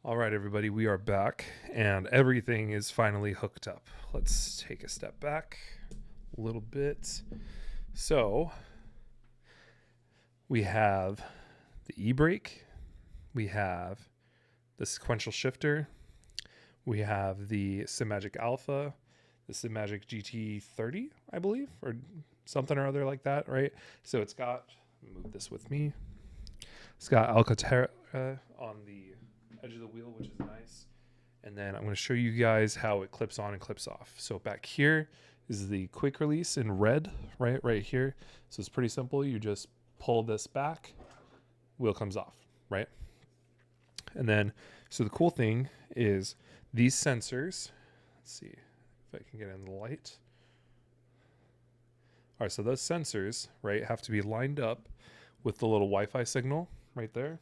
All right, everybody, we are back and everything is finally hooked up. Let's take a step back a little bit. So we have the e-brake, we have the sequential shifter, we have the SimMagic Alpha, the SimMagic GT30, I believe, or something or other like that, right? So it's got, move this with me, it's got Alcantara on the edge of the wheel, which is nice. And then I'm going to show you guys how it clips on and clips off. So back here is the quick release in red, right here. So it's pretty simple. You just pull this back, wheel comes off, right? And then, so the cool thing is these sensors, let's see if I can get in the light. All right, so those sensors, right, have to be lined up with the little Wi-Fi signal right there.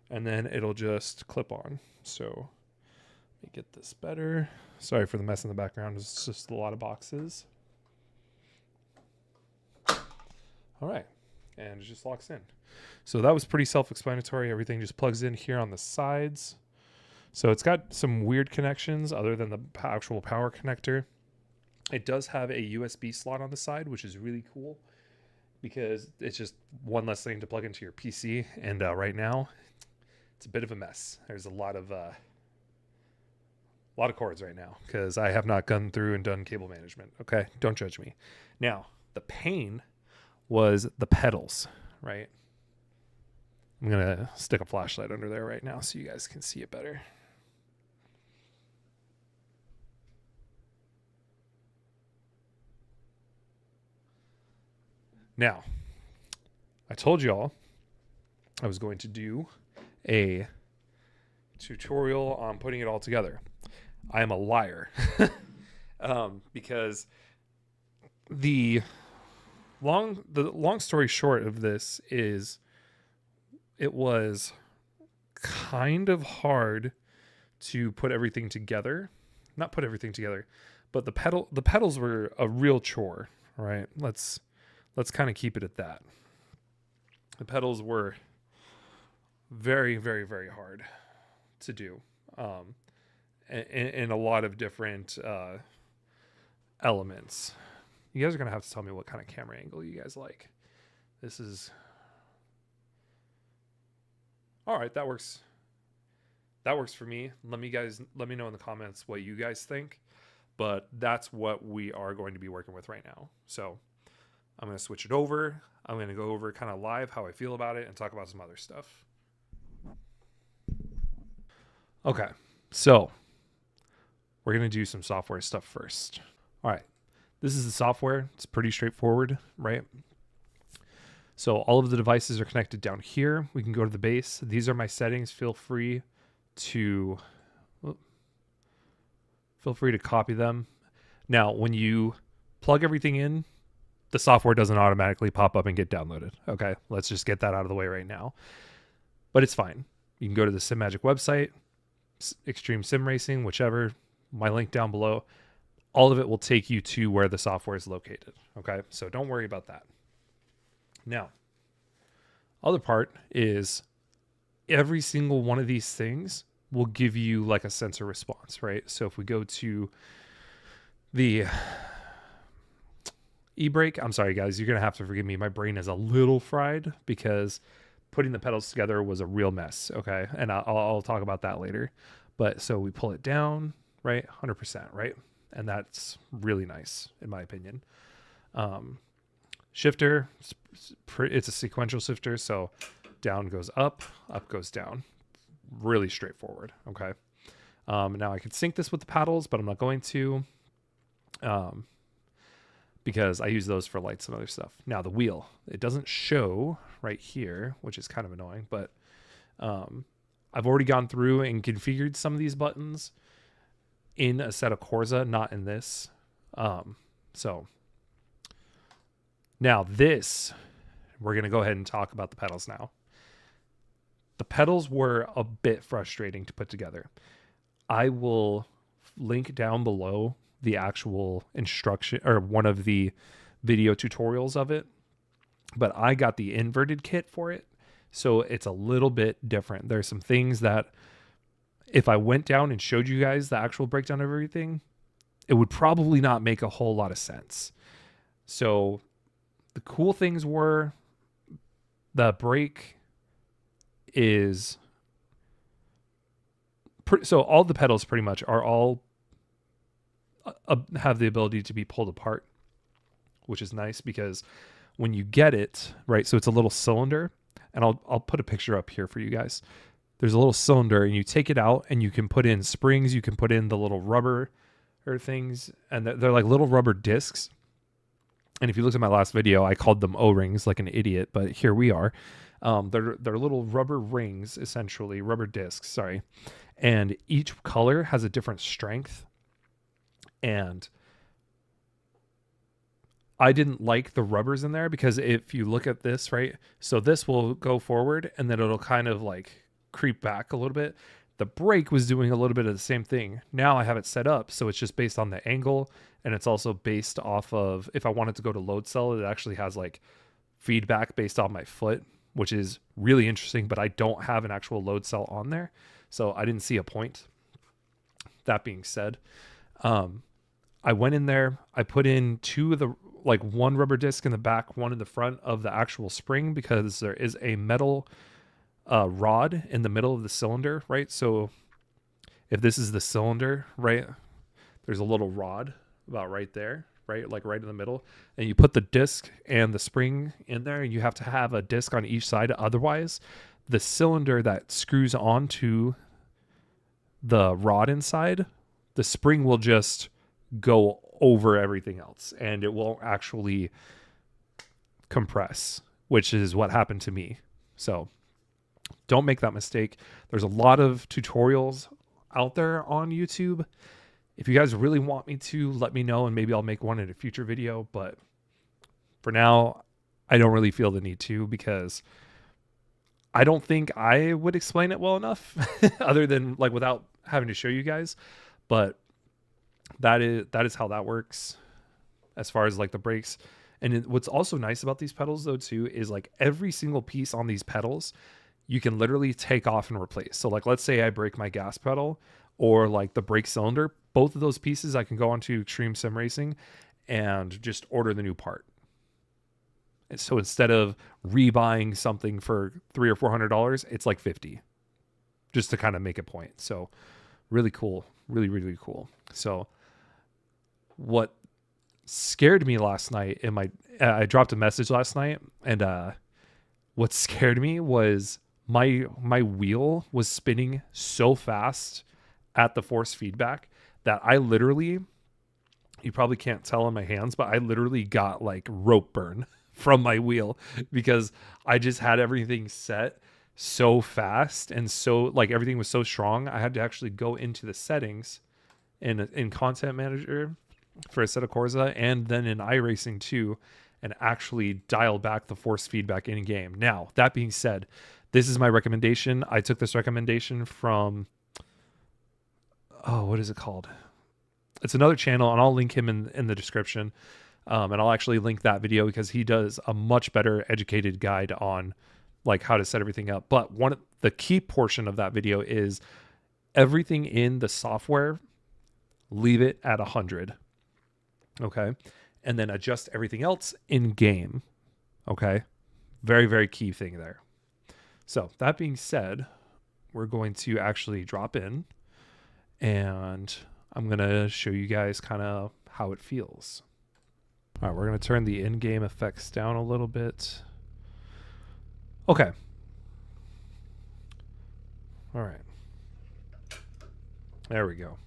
And then it'll just clip on. So let me get this better. Sorry for the mess in the background. It's just a lot of boxes. All right. And it just locks in. So that was pretty self-explanatory. Everything just plugs in here on the sides. So it's got some weird connections other than the actual power connector. It does have a USB slot on the side, which is really cool because it's just one less thing to plug into your PC. And right now, it's a bit of a mess. There's a lot of cords right now because I have not gone through and done cable management. Okay, don't judge me. Now, the pain was the pedals, right? I'm gonna stick a flashlight under there right now so you guys can see it better. Now, I told y'all I was going to do a tutorial on putting it all together. I am a liar because the long story short of this is it was kind of hard to put everything together. Not put everything together, but the pedals were a real chore, right? Let's kind of keep it at that. The pedals were very, very, very hard to do in a lot of different elements. You guys are going to have to tell me what kind of camera angle you guys like. This is... All right, that works. That works for me. Let me know in the comments what you guys think. But that's what we are going to be working with right now. So I'm going to switch it over. I'm going to go over kind of live how I feel about it and talk about some other stuff. Okay, so we're going to do some software stuff first. All right, this is the software. It's pretty straightforward, right? So all of the devices are connected down here. We can go to the base. These are my settings. Feel free to copy them. Now, when you plug everything in, the software doesn't automatically pop up and get downloaded. Okay, let's just get that out of the way right now. But it's fine. You can go to the SimMagic website, Extreme Sim Racing, whichever, my link down below. All of it will take you to where the software is located. Okay, so don't worry about that. Now, other part is every single one of these things will give you like a sensor response, right? So if we go to the e-brake, I'm sorry guys, you're gonna have to forgive me. My brain is a little fried because putting the pedals together was a real mess. Okay, and I'll talk about that later. But so we pull it down, right, 100%, right, and that's really nice in my opinion. Shifter, it's a sequential shifter, so down goes up goes down. Really straightforward. Okay. Now I could sync this with the paddles, but I'm not going to. Because I use those for lights and other stuff. Now the wheel, it doesn't show right here, which is kind of annoying, but I've already gone through and configured some of these buttons in a set of Corsa, not in this. So now this, we're going to go ahead and talk about the pedals now. The pedals were a bit frustrating to put together. I will link down below the actual instruction or one of the video tutorials of it, but I got the inverted kit for it. So it's a little bit different. There's some things that if I went down and showed you guys the actual breakdown of everything, it would probably not make a whole lot of sense. So the cool things were the brake is so all the pedals pretty much are all have the ability to be pulled apart, which is nice because when you get it, right, so it's a little cylinder, and I'll put a picture up here for you guys. There's a little cylinder, and you take it out, and you can put in springs, you can put in the little rubber or things, and they're like little rubber discs. And if you looked at my last video, I called them O-rings like an idiot, but here we are. They're little rubber rings, essentially, rubber discs, sorry. And each color has a different strength. And I didn't like the rubbers in there because if you look at this, right, so this will go forward and then it'll kind of like creep back a little bit. The brake was doing a little bit of the same thing. Now I have it set up so it's just based on the angle, and it's also based off of, if I wanted to go to load cell, it actually has like feedback based on my foot, which is really interesting, but I don't have an actual load cell on there, so I didn't see a point. That being said, I went in there, I put in one rubber disc in the back, one in the front of the actual spring, because there is a metal rod in the middle of the cylinder, right? So if this is the cylinder, right, there's a little rod about right there, right, like right in the middle, and you put the disc and the spring in there, and you have to have a disc on each side. Otherwise, the cylinder that screws onto the rod inside, the spring will just go over everything else and it won't actually compress, which is what happened to me. So don't make that mistake. There's a lot of tutorials out there on YouTube. If you guys really want me to, let me know and maybe I'll make one in a future video. But for now, I don't really feel the need to, because I don't think I would explain it well enough other than like without having to show you guys. But that is how that works as far as like the brakes. And what's also nice about these pedals though too is like every single piece on these pedals you can literally take off and replace. So like let's say I break my gas pedal or like the brake cylinder, both of those pieces I can go onto Extreme Sim Racing and just order the new part. And so instead of rebuying something for $300 or $400, it's like $50, just to kind of make a point. So really cool, really, really cool. So what scared me last night I dropped a message last night, and what scared me was my wheel was spinning so fast at the force feedback that I literally, you probably can't tell on my hands, but I literally got like rope burn from my wheel because I just had everything set so fast, and so like everything was so strong. I had to actually go into the settings in Content Manager for Assetto Corsa and then in iRacing too, and actually dial back the force feedback in game. Now, that being said, this is my recommendation. I took this recommendation from, what is it called? It's another channel, and I'll link him in the description. And I'll actually link that video because he does a much better educated guide on like how to set everything up. But the key portion of that video is everything in the software, leave it at 100. Okay. And then adjust everything else in game. Okay. Very, very key thing there. So that being said, we're going to actually drop in and I'm going to show you guys kind of how it feels. All right. We're going to turn the in-game effects down a little bit. Okay. All right. There we go.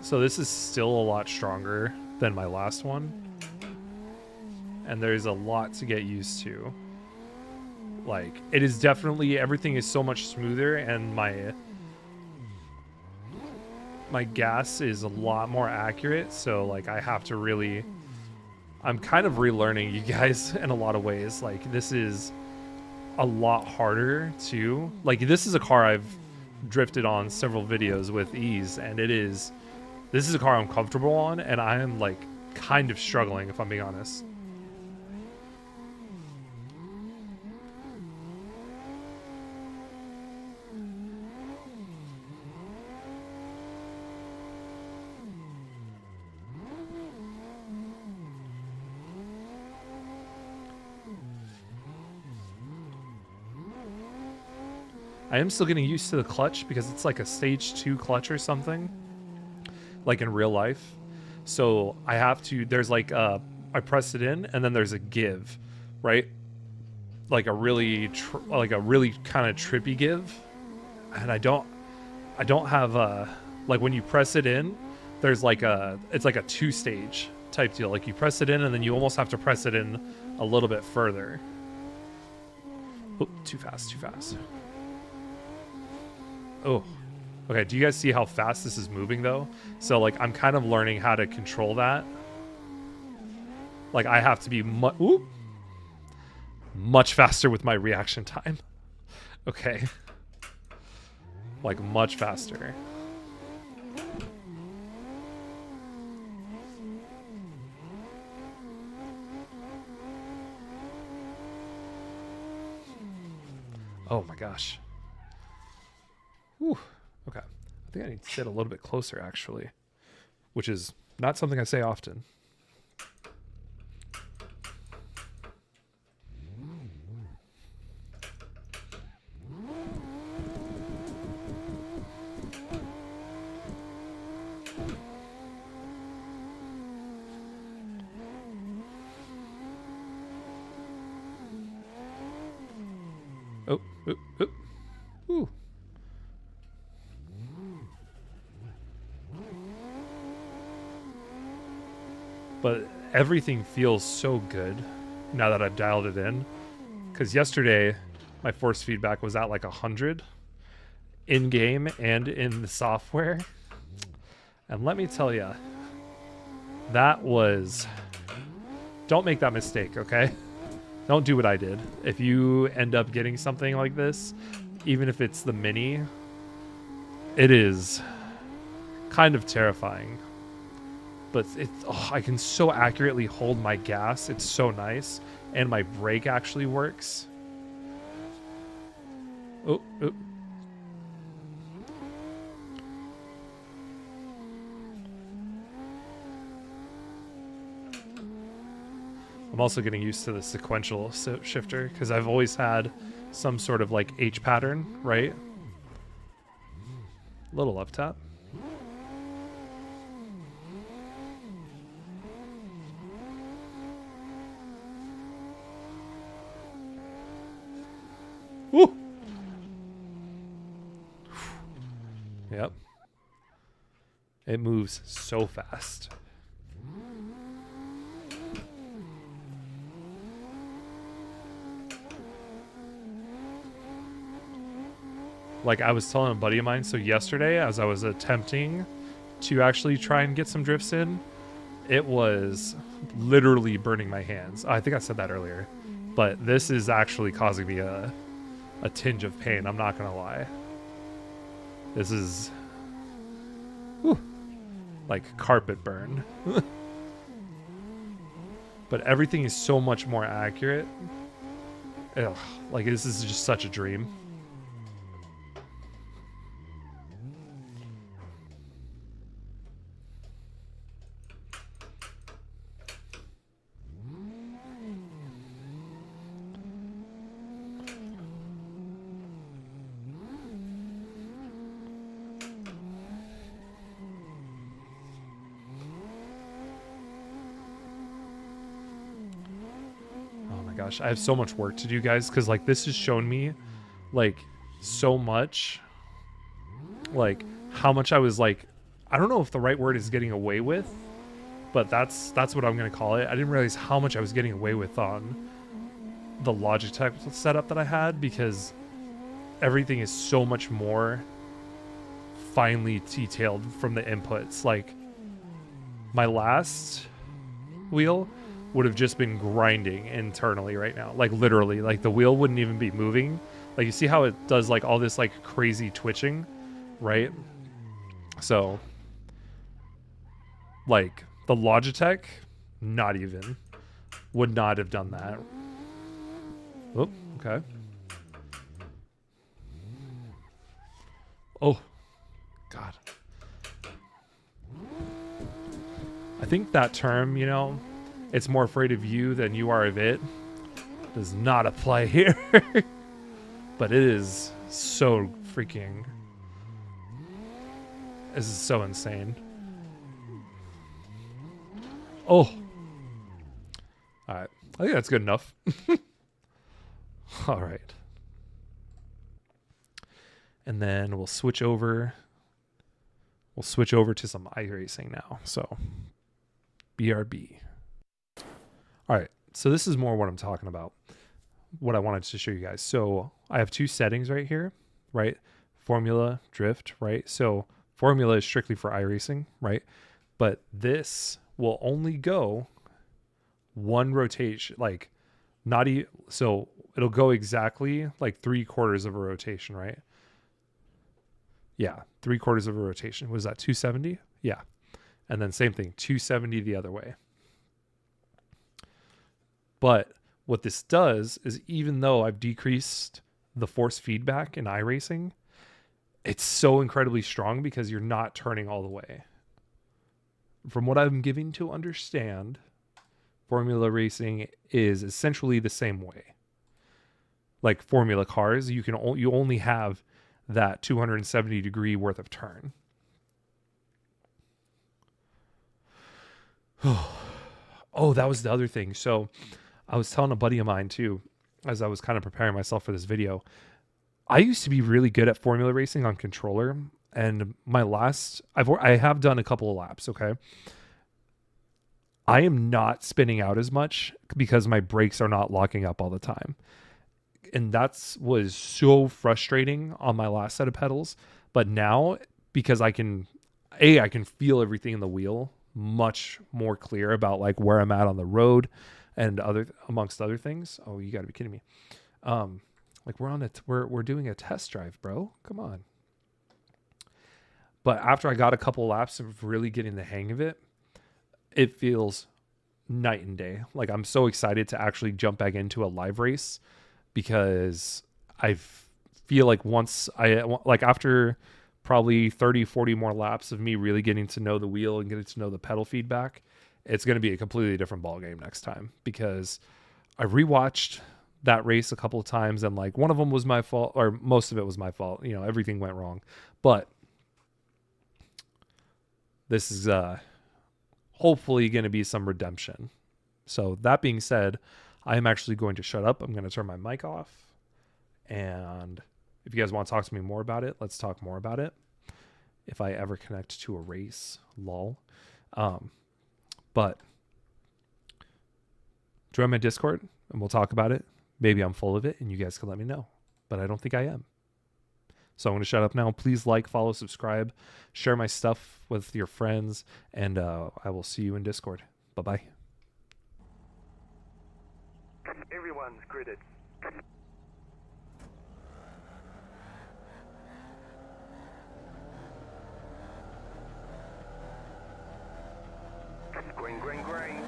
So this is still a lot stronger than my last one. And there's a lot to get used to. Like, it is definitely, everything is so much smoother, and my gas is a lot more accurate. So like I have to really, I'm kind of relearning you guys in a lot of ways. Like this is a lot harder too. Like this is a car I've drifted on several videos with ease, and this is a car I'm comfortable on, and I am like kind of struggling, if I'm being honest. I am still getting used to the clutch because it's like a stage 2 clutch or something, like in real life. So I have to, there's like I press it in and then there's a give, right? Like a really kind of trippy give. And I don't have like when you press it in, there's like it's like a 2-stage type deal. Like you press it in and then you almost have to press it in a little bit further. Oh, too fast. Oh, okay. Do you guys see how fast this is moving though? So like I'm kind of learning how to control that. Like I have to be much faster with my reaction time. Okay. Like much faster. Oh my gosh. Whew. Okay. I think I need to sit a little bit closer actually, which is not something I say often. Ooh. But everything feels so good now that I've dialed it in. Because yesterday, my force feedback was at like 100 in-game and in the software. And let me tell you, that was... Don't make that mistake, okay? Don't do what I did. If you end up getting something like this, even if it's the mini, it is kind of terrifying. But I can so accurately hold my gas. It's so nice. And my brake actually works. Oh. I'm also getting used to the sequential shifter because I've always had some sort of like H pattern, right? Little up tap. Woo! Yep. It moves so fast. Like I was telling a buddy of mine, so yesterday as I was attempting to actually try and get some drifts in, it was literally burning my hands. I think I said that earlier, but this is actually causing me a tinge of pain. I'm not gonna lie. This is like carpet burn. But everything is so much more accurate. Ugh, like this is just such a dream. I have so much work to do, guys, because like this has shown me like so much, like how much I was like, I don't know if the right word is getting away with, but that's what I'm gonna call it. I didn't realize how much I was getting away with on the Logitech setup that I had, because everything is so much more finely detailed from the inputs. Like my last wheel would have just been grinding internally right now. Like literally, like the wheel wouldn't even be moving. Like you see how it does like all this like crazy twitching, right? So like the Logitech, not even, would not have done that. Oh, okay. Oh, God. I think that term, you know, it's more afraid of you than you are of it, does not apply here. But it is So freaking... This is so insane. Oh. Alright. I think that's good enough. Alright. And then we'll switch over. We'll switch over to some iRacing now. So, BRB. Alright. So this is more what I'm talking about. What I wanted to show you guys. So I have two settings right here, right? Formula, drift, right? So formula is strictly for iRacing, right? But this will only go one rotation, like not even, so it'll go exactly like 3/4 of a rotation, right? Yeah, 3/4 of a rotation. Was that 270? Yeah. And then same thing, 270 the other way. But what this does is, even though I've decreased the force feedback in iRacing, it's so incredibly strong because you're not turning all the way. From what I'm giving to understand, Formula racing is essentially the same way. Like Formula cars, you only have that 270 degree worth of turn. Oh, that was the other thing. So I was telling a buddy of mine too, as I was kind of preparing myself for this video. I used to be really good at Formula racing on controller, and I have done a couple of laps, okay? I am not spinning out as much because my brakes are not locking up all the time. And was so frustrating on my last set of pedals. But now, because I can feel everything in the wheel much more clear about like where I'm at on the road and amongst other things. Oh, you gotta be kidding me. Like we're doing a test drive, bro. Come on. But after I got a couple laps of really getting the hang of it, it feels night and day. Like I'm so excited to actually jump back into a live race, because I feel like after probably 30, 40 more laps of me really getting to know the wheel and getting to know the pedal feedback, it's going to be a completely different ball game next time, because I rewatched that race a couple of times, and like one of them was my fault, or most of it was my fault. You know, everything went wrong, but this is hopefully going to be some redemption. So that being said, I am actually going to shut up. I'm going to turn my mic off. And if you guys want to talk to me more about it, let's talk more about it. If I ever connect to a race, lol. But join my Discord and we'll talk about it. Maybe I'm full of it and you guys can let me know. But I don't think I am. So I'm going to shut up now. Please like, follow, subscribe, share my stuff with your friends, and I will see you in Discord. Bye-bye. Everyone's gridded. Green, green, green.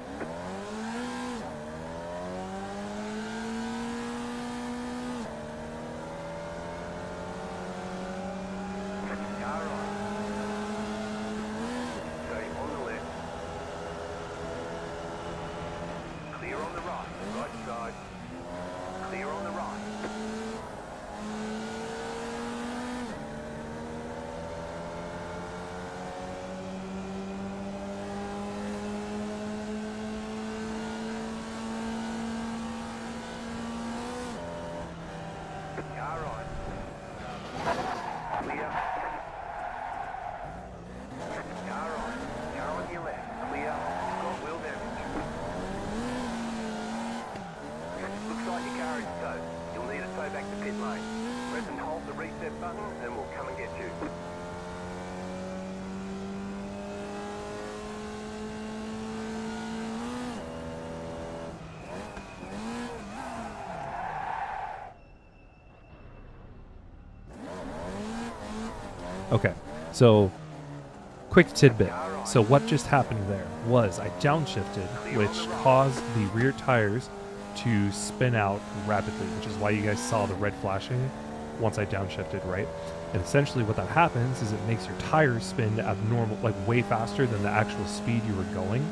Car on. Stay on the left. Clear on the right. Right side. Clear on the right. Car on. Clear. Car on. Car on your left. Clear. Got wheel damage. Looks like your car is towed. You'll need to tow back to pit lane. Press and hold the reset button and we'll come and get you. Okay, so quick tidbit. So what just happened there was I downshifted, which caused the rear tires to spin out rapidly, which is why you guys saw the red flashing once I downshifted, right? And essentially what that happens is it makes your tires spin abnormal, like way faster than the actual speed you were going,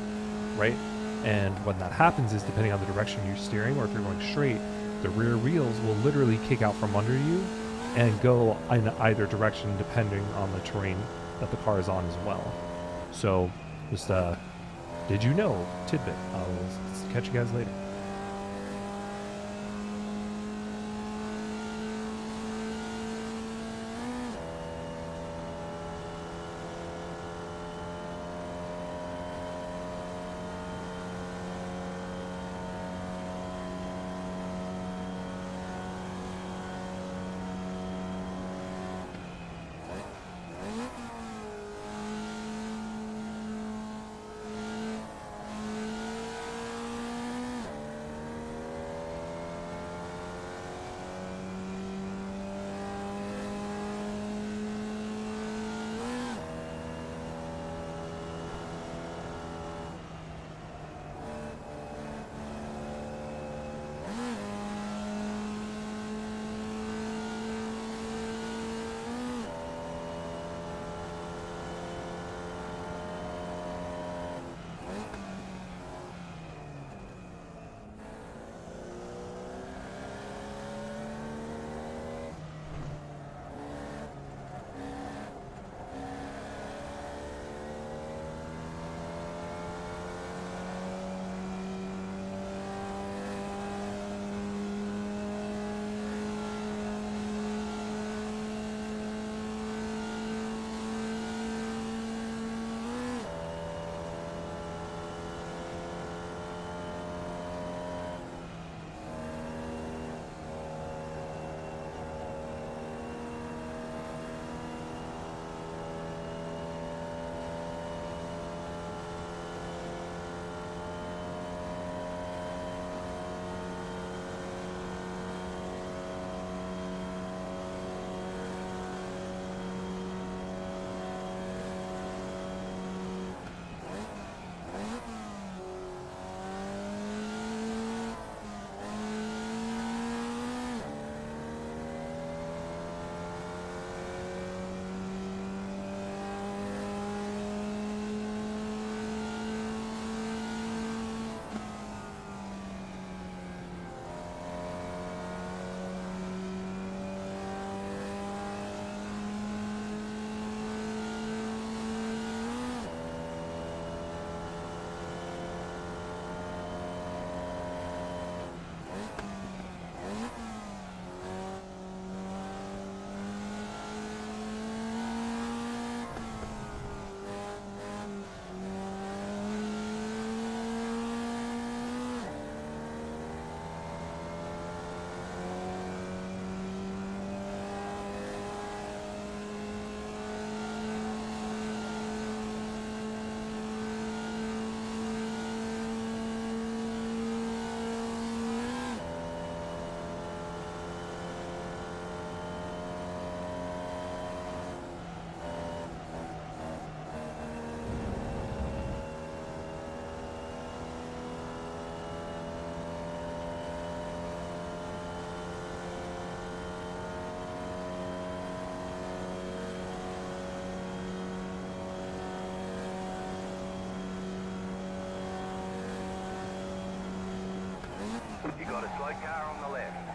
right? And when that happens is, depending on the direction you're steering, or if you're going straight, the rear wheels will literally kick out from under you and go in either direction depending on the terrain that the car is on as well. So just did you know tidbit. I'll catch you guys later. You got a slow car on the left.